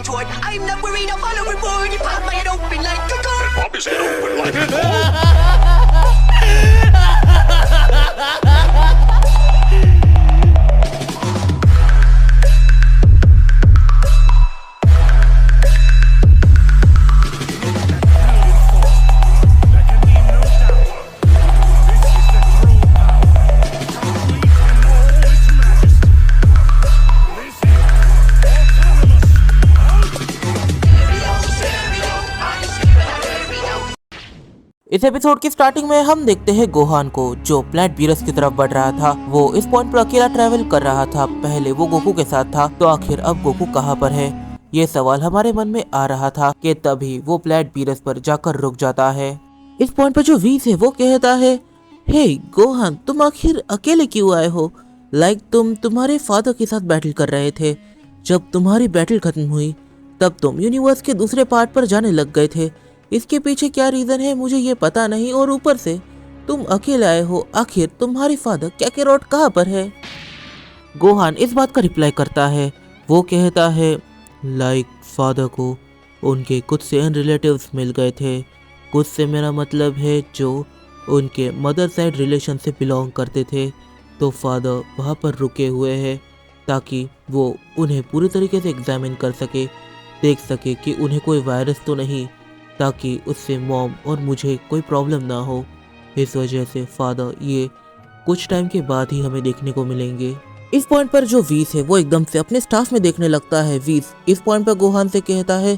retort. I'm not worried, I'll follow reward. You pop my head open like a gun. Pop his head open like a gun. इस episode की starting में हम देखते हैं Gohan को, जो planet Beerus की तरफ बढ़ रहा था। वो इस पॉइंट पर अकेला ट्रैवल कर रहा था। पहले वो गोकू के साथ था, तो आखिर अब गोकू कहाँ पर है, ये सवाल हमारे मन में आ रहा था कि तभी वो प्लैनेट बीरस पर जाकर रुक जाता है। इस पॉइंट पर जो वीस है वो कहता है, हे गोहान, तुम आखिर अकेले क्यों आए हो? लाइक तुम तुम्हारे फादर के साथ बैटल कर रहे थे। जब तुम्हारी बैटल खत्म हुई तब तुम यूनिवर्स के दूसरे पार्ट पर जाने लग गए थे। इसके पीछे क्या रीजन है मुझे ये पता नहीं, और ऊपर से तुम अकेले आए हो। आखिर तुम्हारे फादर कैकेरोट कहाँ पर है? गोहान इस बात का रिप्लाई करता है। वो कहता है, लाइक फादर को उनके कुछ से रिलेटिव्स मिल गए थे। कुछ से मेरा मतलब है जो उनके मदर साइड रिलेशन से बिलोंग करते थे। तो फादर वहाँ पर रुके हुए हैं ताकि वो उन्हें पूरी तरीके से एग्जामिन कर सके, देख सके कि उन्हें कोई वायरस तो नहीं, ताकि उससे मॉम और मुझे कोई प्रॉब्लम ना हो। इस वजह से फादर ये कुछ टाइम के बाद ही हमें देखने को मिलेंगे। इस पॉइंट पर जो वीस है वो एकदम से अपने स्टाफ में देखने लगता है। वीस इस पॉइंट पर गोहान से कहता है,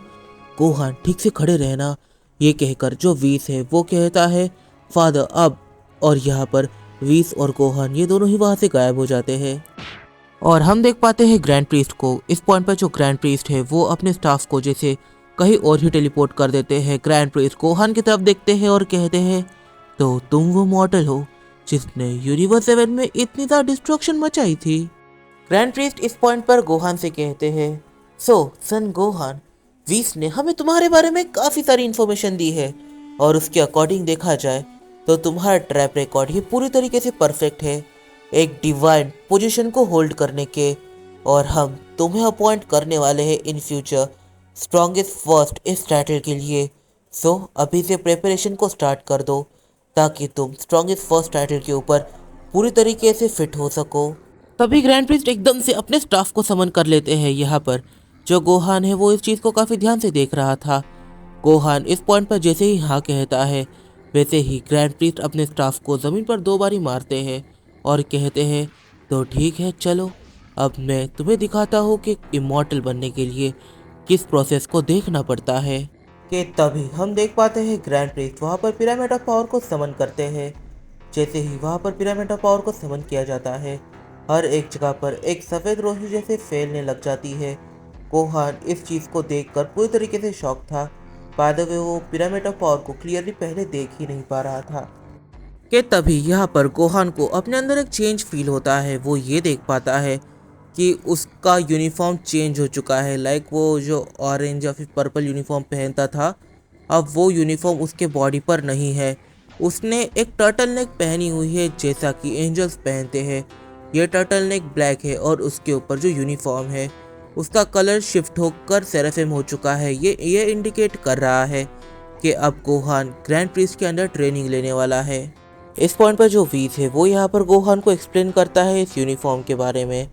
गोहान ठीक से खड़े रहना। ये कहकर जो वीस है वो कहता है, फादर अब। और यहाँ पर वीस और गोहान ये दोनों ही वहाँ से गायब हो जाते हैं और हम देख पाते हैं ग्रैंड प्रीस्ट को। इस पॉइंट पर जो ग्रैंड प्रीस्ट है वो अपने स्टाफ को जैसे कहीं और ही टेलीपोर्ट कर देते हैं। ग्रैंड प्रीस्ट गोहान की तरफ देखते हैं और कहते हैं, तो तुम वो मॉडल हो जिसने यूनिवर्स 7 में इतनी ज़्यादा डिस्ट्रक्शन मचाई थी। ग्रैंड प्रीस्ट इस पॉइंट पर गोहान से कहते हैं, सो सन गोहान, वीस ने हमें तुम्हारे बारे में काफ़ी सारी इन्फॉर्मेशन दी है और उसके अकॉर्डिंग देखा जाए तो तुम्हारा ट्रैप रिकॉर्ड ये पूरी तरीके से परफेक्ट है एक डिवाइन पोजीशन को होल्ड करने के, और हम तुम्हें अपॉइंट करने वाले हैं इन फ्यूचर स्ट्रॉन्गेस्ट फर्स्ट इस टाइटल के लिए। सो अभी से प्रिपरेशन को स्टार्ट कर दो ताकि तुम स्ट्रॉन्गेस्ट फर्स्ट टाइटल के ऊपर पूरी तरीके से फिट हो सको। तभी ग्रैंड प्रीस्ट एकदम से अपने स्टाफ को समन कर लेते हैं। यहाँ पर जो गोहान है वो इस चीज़ को काफ़ी ध्यान से देख रहा था। गोहान इस पॉइंट पर जैसे ही हाँ कहता है वैसे ही ग्रैंड प्रीस्ट अपने स्टाफ को ज़मीन पर 2 बारी मारते हैं और कहते हैं, तो ठीक है चलो, अब मैं तुम्हें दिखाता हूँ कि इमॉर्टल बनने के लिए किस प्रोसेस को देखना पड़ता है। कि तभी हम देख पाते हैं ग्रैंड प्रीस्ट वहाँ पर पिरामिड ऑफ पावर को समन करते हैं। जैसे ही वहाँ पर पिरामिड ऑफ पावर को समन किया जाता है, हर एक जगह पर एक सफ़ेद रोशनी जैसे फैलने लग जाती है। गोहान इस चीज़ को देखकर पूरी तरीके से शॉक था। बाय द वे वो पिरामिड ऑफ पावर को क्लियरली पहले देख ही नहीं पा रहा था। कि तभी यहाँ पर गोहान को अपने अंदर एक चेंज फील होता है। वो ये देख पाता है कि उसका यूनिफॉर्म चेंज हो चुका है। लाइक वो जो ऑरेंज या फिर पर्पल यूनिफॉर्म पहनता था, अब वो यूनिफॉर्म उसके बॉडी पर नहीं है। उसने एक टर्टल नेक पहनी हुई है जैसा कि एंजल्स पहनते हैं। ये टर्टल नेक ब्लैक है और उसके ऊपर जो यूनिफॉर्म है उसका कलर शिफ्ट होकर सेराफिम हो चुका है। ये इंडिकेट कर रहा है कि अब गोहान ग्रैंड प्रीस्ट के अंदर ट्रेनिंग लेने वाला है। इस पॉइंट पर जो वीस है वो यहाँ पर गोहान को एक्सप्लेन करता है इस यूनिफॉर्म के बारे में।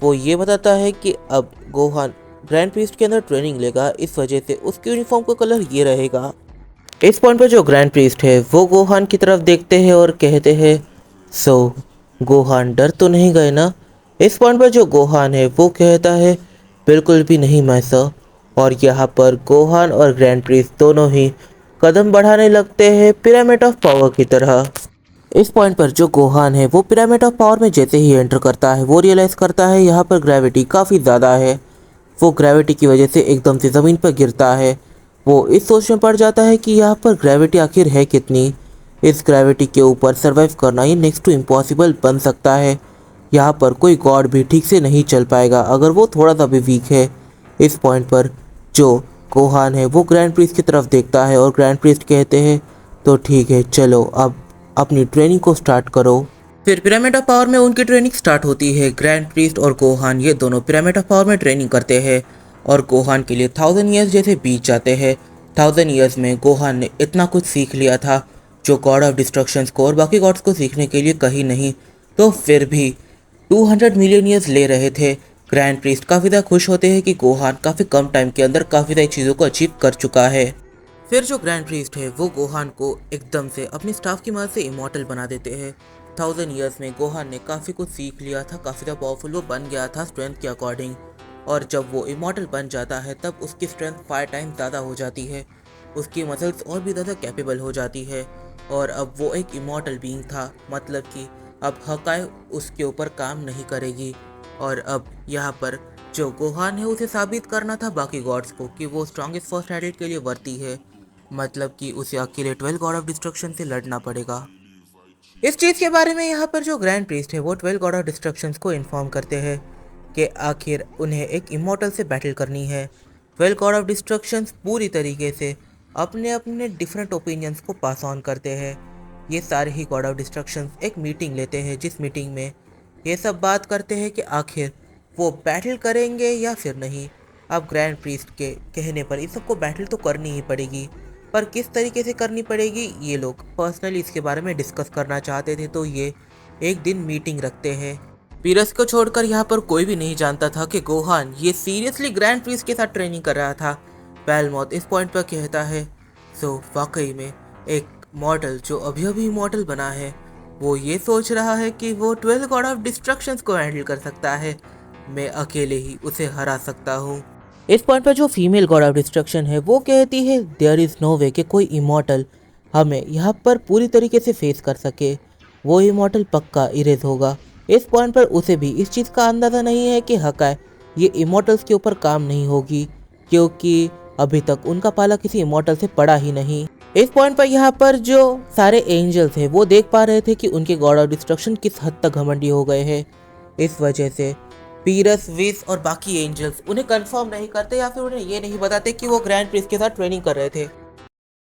वो ये बताता है कि अब गोहान ग्रैंड प्रीस्ट के अंदर ट्रेनिंग लेगा, इस वजह से उसके यूनिफॉर्म का कलर ये रहेगा। इस पॉइंट पर जो ग्रैंड प्रीस्ट है वो गोहान की तरफ देखते हैं और कहते हैं, सो गोहान डर तो नहीं गए ना? इस पॉइंट पर जो गोहान है वो कहता है, बिल्कुल भी नहीं मैं सर। और यहाँ पर गोहान और ग्रैंड प्रीस्ट दोनों ही कदम बढ़ाने लगते हैं पिरामिड ऑफ पावर की तरह। इस पॉइंट पर जो गोहान है वो पिरामिड ऑफ पावर में जैसे ही एंटर करता है वो रियलाइज़ करता है यहाँ पर ग्रेविटी काफ़ी ज़्यादा है। वो ग्रेविटी की वजह से एकदम से ज़मीन पर गिरता है। वो इस सोच में पड़ जाता है कि यहाँ पर ग्रेविटी आखिर है कितनी। इस ग्रेविटी के ऊपर सर्वाइव करना ये नेक्स्ट टू इम्पॉसिबल बन सकता है। यहाँ पर कोई गॉड भी ठीक से नहीं चल पाएगा अगर वो थोड़ा सा भी वीक है। इस पॉइंट पर जो गोहान है वो ग्रैंड प्रीस्ट की तरफ देखता है और ग्रैंड प्रीस्ट कहते हैं, तो ठीक है चलो अब अपनी ट्रेनिंग को स्टार्ट करो। फिर पिरामिड ऑफ पावर में उनकी ट्रेनिंग स्टार्ट होती है। ग्रैंड प्रीस्ट और गोहान ये दोनों पिरामिड ऑफ पावर में ट्रेनिंग करते हैं और गोहान के लिए 1000 ईयर्स जैसे बीत जाते हैं। 1000 ईयर्स में गोहान ने इतना कुछ सीख लिया था जो गॉड ऑफ डिस्ट्रक्शंस को और बाकी गॉड्स को सीखने के लिए कहीं नहीं, तो फिर भी 200 मिलियन ईयर्स ले रहे थे। ग्रैंड प्रीस्ट काफ़ी ज़्यादा खुश होते हैं कि गोहान काफ़ी कम टाइम के अंदर काफ़ी सारी चीज़ों को अचीव कर चुका है। फिर जो ग्रैंड प्रीस्ट है वो गोहान को एकदम से अपनी स्टाफ की मदद से इमॉर्टल बना देते हैं। 1000 ईयर्स में गोहान ने काफ़ी कुछ सीख लिया था, काफ़ी ज़्यादा पावरफुल वो बन गया था स्ट्रेंथ के अकॉर्डिंग। और जब वो इमॉर्टल बन जाता है तब उसकी स्ट्रेंथ 5 टाइम्स ज़्यादा हो जाती है, उसकी मसल्स और भी ज़्यादा कैपेबल हो जाती है। और अब वो एक इमॉर्टल बीइंग था, मतलब कि अब हकाई उसके ऊपर काम नहीं करेगी। और अब यहाँ पर जो गोहान है उसे साबित करना था बाकी गॉड्स को कि वो स्ट्रॉन्गेस्ट फर्स्ट एडिट के लिए वर्ती है, मतलब कि उसे अकेले 12 गॉड ऑफ डिस्ट्रक्शन से लड़ना पड़ेगा। इस चीज़ के बारे में यहाँ पर जो ग्रैंड प्रीस्ट है वो 12 गॉड ऑफ डिस्ट्रक्शंस को इन्फॉर्म करते हैं कि आखिर उन्हें एक इमॉर्टल से बैटल करनी है। 12 गॉड ऑफ डिस्ट्रक्शंस पूरी तरीके से अपने अपने डिफरेंट ओपिनियंस को पास ऑन करते हैं। ये सारे ही गॉड ऑफ डिस्ट्रक्शंस एक मीटिंग लेते हैं, जिस मीटिंग में ये सब बात करते हैं कि आखिर वो बैटल करेंगे या फिर नहीं। अब ग्रैंड प्रीस्ट के कहने पर इस सबको बैटल तो करनी ही पड़ेगी, पर किस तरीके से करनी पड़ेगी ये लोग पर्सनली इसके बारे में डिस्कस करना चाहते थे, तो ये एक दिन मीटिंग रखते हैं। पीरस को छोड़कर यहाँ पर कोई भी नहीं जानता था कि गोहान ये सीरियसली ग्रैंड प्रीस्ट के साथ ट्रेनिंग कर रहा था। बेलमॉथ इस पॉइंट पर कहता है, सो वाकई में एक मॉडल जो अभी अभी मॉडल बना है वो ये सोच रहा है कि वो 12 गॉड ऑफ डिस्ट्रक्शंस को हैंडल कर सकता है, मैं अकेले ही उसे हरा सकता हूँ। इस पॉइंट पर जो फीमेल गॉड ऑफ डिस्ट्रक्शन है वो कहती है देयर इज़ नो वे कि कोई इमॉर्टल हमें यहाँ पर पूरी तरीके से फेस कर सके, वो इमॉर्टल पक्का इरेज होगा। इस पॉइंट पर उसे भी इस चीज़ का अंदाज़ा नहीं है कि हकाय ये इमॉर्टल्स के ऊपर काम नहीं होगी, क्योंकि अभी तक उनका पाला किसी इमॉर्टल से पड़ा ही नहीं। इस पॉइंट पर यहाँ पर जो सारे एंजल्स हैं वो देख पा रहे थे कि उनके गॉड ऑफ डिस्ट्रक्शन किस हद तक घमंडी हो गए हैं। इस वजह से पीरस, विस और बाकी एंजल्स उन्हें कंफर्म नहीं करते या फिर उन्हें ये नहीं बताते कि वो ग्रैंड प्रिंस के साथ ट्रेनिंग कर रहे थे।